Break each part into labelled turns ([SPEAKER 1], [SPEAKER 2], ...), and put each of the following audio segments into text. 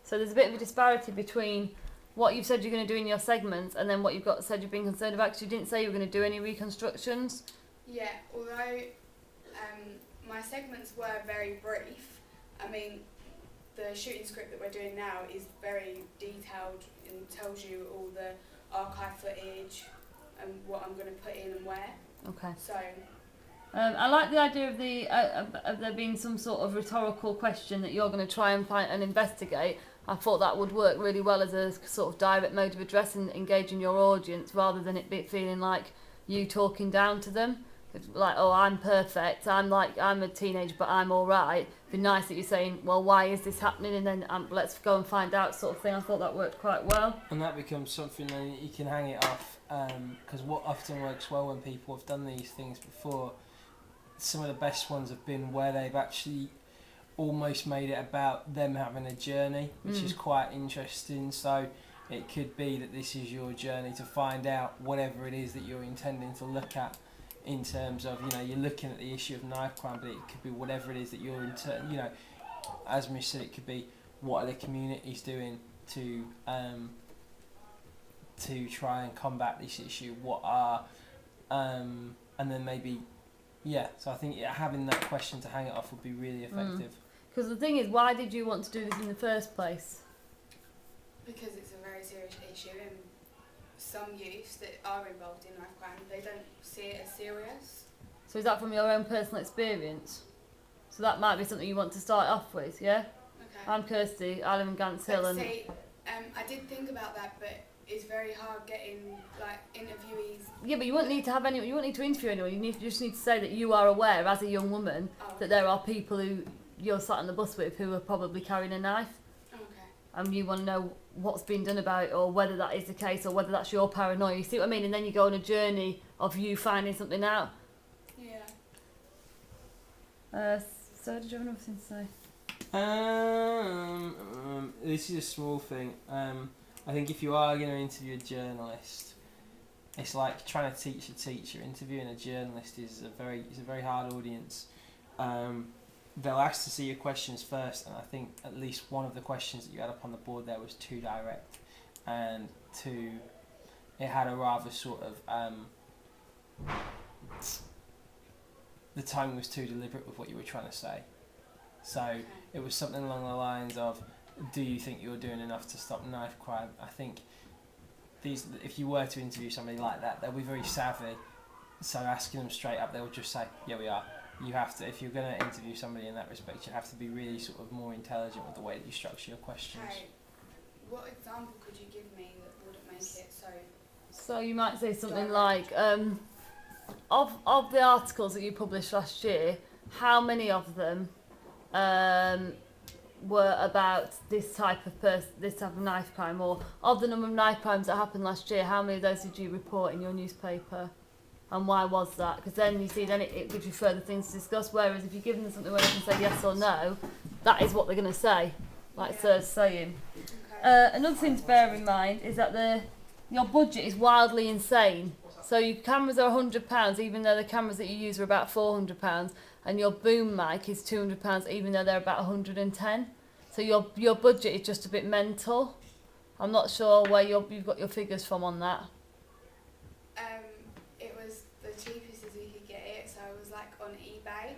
[SPEAKER 1] So there's a bit of a disparity between what you've said you're going to do in your segments and then what you've got said you've been concerned about, because you didn't say you were going to do any reconstructions.
[SPEAKER 2] Yeah, although my segments were very brief, I mean, the shooting script that we're doing now is very detailed and tells you all the archive footage and what I'm going to put in and where.
[SPEAKER 1] Okay.
[SPEAKER 2] So
[SPEAKER 1] I like the idea of there being some sort of rhetorical question that you're going to try and find and investigate. I thought that would work really well as a sort of direct mode of address and engaging your audience, rather than it be feeling like you talking down to them. It's like, oh, I'm perfect, I'm a teenager but I'm alright. It'd be nice that you're saying, well, why is this happening, and then let's go and find out, sort of thing. I thought that worked quite well.
[SPEAKER 3] And that becomes something that you can hang it off, because what often works well when people have done these things before, some of the best ones have been where they've actually almost made it about them having a journey, which is quite interesting. So it could be that this is your journey to find out whatever it is that you're intending to look at, in terms of, you know, you're looking at the issue of knife crime, but it could be whatever it is that you're you know, as Mish said, it could be what are the communities doing to try and combat this issue, what are and then maybe, yeah, so I think having that question to hang it off would be really effective.
[SPEAKER 1] Because the thing is, why did you want to do this in the first place?
[SPEAKER 2] because it's a very serious issue, and some youths that are involved in knife crime, they don't see it as serious.
[SPEAKER 1] So is that from your own personal experience? So that might be something you want to start off with, yeah?
[SPEAKER 2] Okay.
[SPEAKER 1] I'm Kirsty, I live in Gants Hill,
[SPEAKER 2] But
[SPEAKER 1] and
[SPEAKER 2] see, I did think about that, but it's very hard getting like interviewees.
[SPEAKER 1] yeah, but you won't need to have any. You won't need to interview anyone. You just need to say that you are aware, as a young woman, that there are people who you're sat on the bus with who are probably carrying a knife,
[SPEAKER 2] Okay.
[SPEAKER 1] and you want to know what's been done about it, or whether that is the case, or whether that's your paranoia. You see what I mean? And then you go on a journey of you finding something out.
[SPEAKER 2] Yeah.
[SPEAKER 1] So did you have another thing to say?
[SPEAKER 3] This is a small thing. I think if you are going to interview a journalist, it's like trying to teach a teacher. Interviewing a journalist is a very hard audience. They'll ask to see your questions first, and I think at least one of the questions that you had up on the board there was too direct, and it had a rather sort of the tone was too deliberate with what you were trying to say. So it was something along the lines of, do you think you're doing enough to stop knife crime? I think if you were to interview somebody like that, they'll be very savvy. So asking them straight up, they'll just say, yeah, we are. You have to, if you're going to interview somebody in that respect, you have to be really sort of more intelligent with the way that you structure your questions.
[SPEAKER 2] Okay. What example could you give me that wouldn't make it so?
[SPEAKER 1] So you might say something like, of the articles that you published last year, how many of them were about this type of knife crime, or of the number of knife crimes that happened last year, how many of those did you report in your newspaper, and why was that? Because then you see, then it gives you further things to discuss. Whereas if you give them something where they can say yes or no, that is what they're going to say, like Sir's saying.
[SPEAKER 2] Okay.
[SPEAKER 1] Another thing to bear in mind is that your budget is wildly insane. So your cameras are £100, even though the cameras that you use are about £400, and your boom mic is £200, even though they're about £110. So your budget is just a bit mental. I'm not sure where you've got your figures from on that.
[SPEAKER 2] It was the cheapest as we could get it, so it was like on eBay.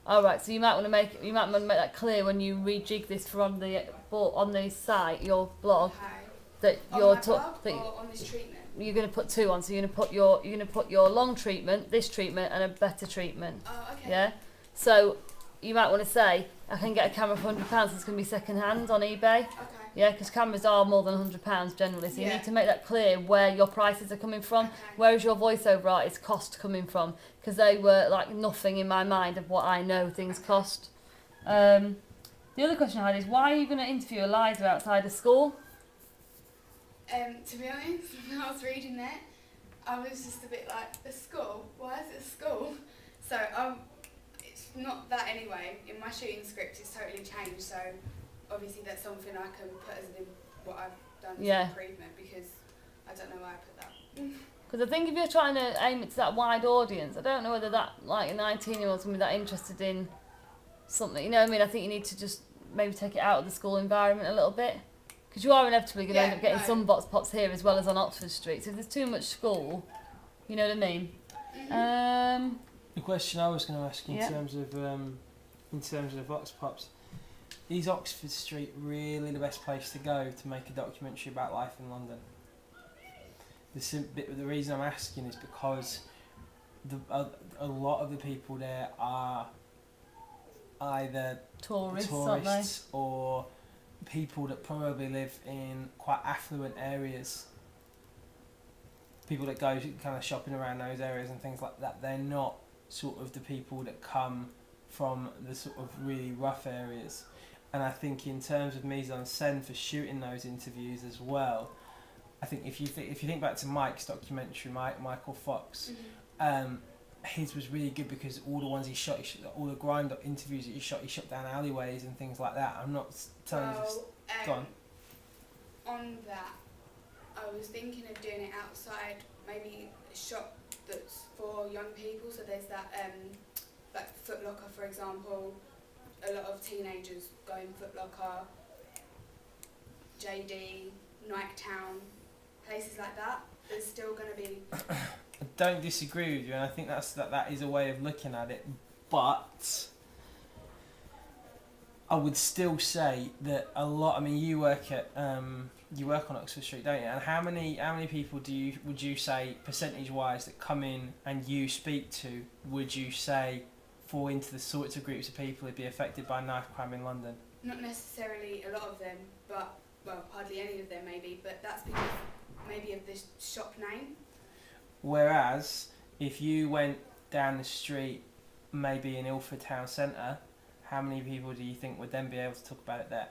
[SPEAKER 1] All right, so you might want to make that clear when you rejig this on the site, your blog, that
[SPEAKER 2] On
[SPEAKER 1] you're
[SPEAKER 2] my blog or on this treatment?
[SPEAKER 1] you're going to put two on. So you're going to put your long treatment, this treatment, and a better treatment.
[SPEAKER 2] Oh, okay.
[SPEAKER 1] Yeah. So you might want to say, I can get a camera for £100. It's going to be second hand on eBay.
[SPEAKER 2] Okay.
[SPEAKER 1] Yeah, because cameras are more than £100 generally. So you
[SPEAKER 2] Yeah.
[SPEAKER 1] need to make that clear where your prices are coming from.
[SPEAKER 2] Okay.
[SPEAKER 1] Where is your voiceover artist cost coming from? Because they were like nothing in my mind of what I know things cost. The other question I had is, why are you going to interview Eliza outside of school?
[SPEAKER 2] To be honest, when I was reading that, I was just a bit like, a school? Why is it a school? So it's not that anyway. In my shooting script, it's totally changed. So obviously that's something I can put as what I've done as an improvement, because I don't know why I put that.
[SPEAKER 1] Because I think if you're trying to aim it to that wide audience, I don't know whether that, like, a 19-year-old's going to be that interested in something. You know what I mean? I think you need to just maybe take it out of the school environment a little bit? Because you are inevitably going to end up getting some Vox Pops here as well as on Oxford Street. So if there's too much school, you know what I mean?
[SPEAKER 3] The question I was going to ask
[SPEAKER 1] Yeah.
[SPEAKER 3] in terms of Vox Pops, is Oxford Street really the best place to go to make a documentary about life in London? The reason I'm asking is because a lot of the people there are either
[SPEAKER 1] Tourists,
[SPEAKER 3] or people that probably live in quite affluent areas. People that go kind of shopping around those areas and things like that. They're not sort of the people that come from the sort of really rough areas. And I think in terms of mise en scène for shooting those interviews as well, I think if you think back to Mike's documentary, Michael Fox, his was really good because all the ones he shot all the grind up interviews that he shot down alleyways and things like that. I'm not telling you this. Go on.
[SPEAKER 2] On that, I was thinking of doing it outside, maybe a shop that's for young people. So there's that, like Foot Locker, for example. A lot of teenagers go in Foot Locker, JD, Nighttown, places like that. There's still going to be.
[SPEAKER 3] I don't disagree with you, and I think that is a way of looking at it. But I would still say that a lot. I mean, you work on Oxford Street, don't you? And how many people would you say percentage wise that come in and you speak to? Would you say fall into the sorts of groups of people who'd be affected by knife crime in London?
[SPEAKER 2] Not necessarily a lot of them, but hardly any of them maybe. But that's because maybe of the shop name.
[SPEAKER 3] Whereas if you went down the street, maybe in Ilford town centre, how many people do you think would then be able to talk about it there?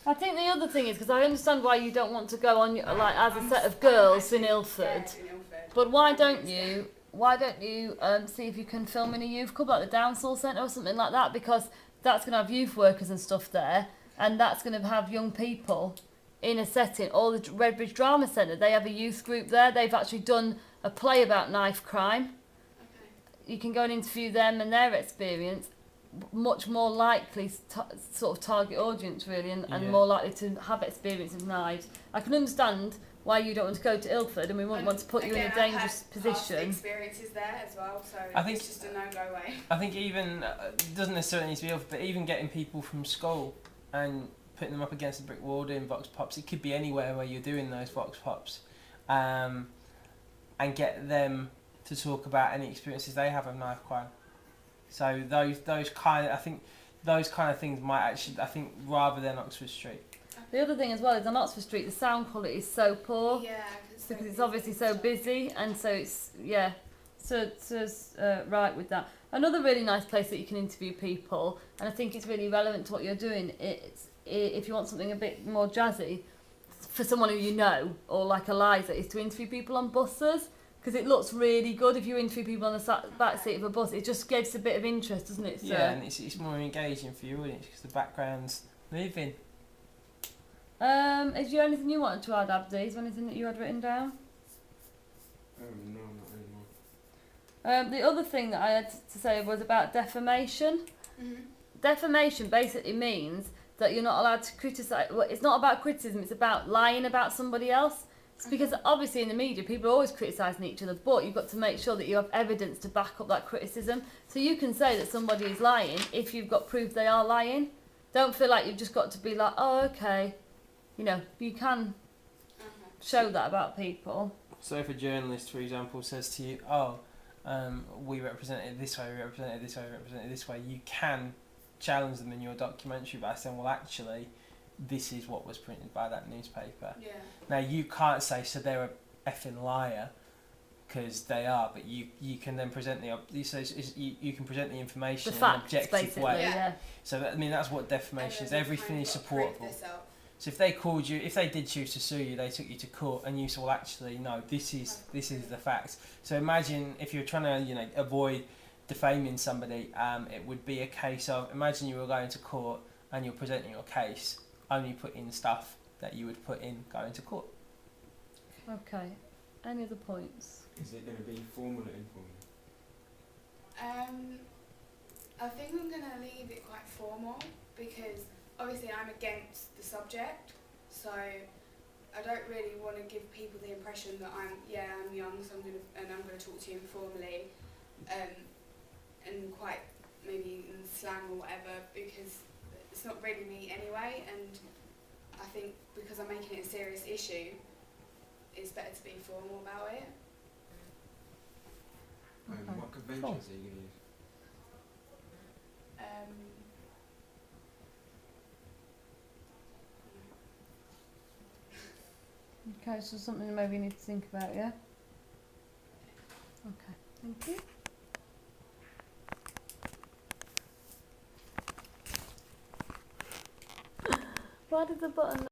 [SPEAKER 1] I think the other thing is, because I understand why you don't want to go on like as a set of girls in Ilford, but why don't you see if you can film in a youth club like the Downsall Centre or something like that, because that's going to have youth workers and stuff there, and that's going to have young people in a setting. Or the Redbridge Drama Centre, they have a youth group there. They've actually done a play about knife crime. Okay. You can go and interview them and their experience. Much more likely sort of target audience really, and more likely to have experience of knives. I can understand why you don't want to go to Ilford, and we wouldn't want to put you in a dangerous position.
[SPEAKER 2] Experiences there as well, so
[SPEAKER 3] I think
[SPEAKER 2] it's just a no-go way.
[SPEAKER 3] I think even it doesn't necessarily need to be Ilford, but even getting people from school and putting them up against a brick wall doing Vox Pops, it could be anywhere where you're doing those Vox Pops, and get them to talk about any experiences they have of knife crime. So those kind of things might actually, I think, rather than Oxford Street.
[SPEAKER 1] The other thing as well is on Oxford Street the sound quality is so poor.
[SPEAKER 2] Yeah,
[SPEAKER 1] because it's obviously so busy, and so it's right with that. Another really nice place that you can interview people, and I think it's really relevant to what you're doing. It's if you want something a bit more jazzy for someone who you know, or like Eliza, is to interview people on buses. Because it looks really good if you interview people on the back seat of a bus. It just gives a bit of interest, doesn't it? So,
[SPEAKER 3] yeah, and it's more engaging for your audience because the background's moving.
[SPEAKER 1] Is there anything you wanted to add, Abdi? Is there anything that you had written down?
[SPEAKER 4] No, not anymore.
[SPEAKER 1] The other thing that I had to say was about defamation.
[SPEAKER 2] Mm-hmm.
[SPEAKER 1] Defamation basically means that you're not allowed to criticise. Well, it's not about criticism, it's about lying about somebody else. It's because obviously in the media people are always criticising each other, but you've got to make sure that you have evidence to back up that criticism. So you can say that somebody is lying if you've got proof they are lying. Don't feel like you've just got to be like, oh, okay. You know, you can show that about people.
[SPEAKER 3] So if a journalist, for example, says to you, we represent it this way, we represent it this way, we represent it this way, you can challenge them in your documentary by saying, well, actually, this is what was printed by that newspaper.
[SPEAKER 2] Yeah.
[SPEAKER 3] Now, you can't say, so they're a effing liar, because they are, but you can then present you can present the information in an objective way.
[SPEAKER 1] Yeah.
[SPEAKER 3] So, that's what defamation is. Everything is supportable. So if they did choose to sue you, they took you to court, and you said, well, actually, no, this is the fact. So imagine if you're trying to, avoid defaming somebody, it would be a case of, imagine you were going to court and you're presenting your case, only put in stuff that you would put in going to court.
[SPEAKER 1] Okay. Any other points?
[SPEAKER 4] Is it going to be formal or informal?
[SPEAKER 2] I think I'm going to leave it quite formal because obviously I'm against the subject, so I don't really want to give people the impression that I'm young, so I'm going to talk to you informally, and quite maybe in slang or whatever, because it's not really me anyway, and I think because I'm making it a serious issue, it's better to be formal about it.
[SPEAKER 1] Okay.
[SPEAKER 4] What conventions are you going to use?
[SPEAKER 1] Okay, so something maybe you need to think about, yeah? Okay, thank you. Why did the button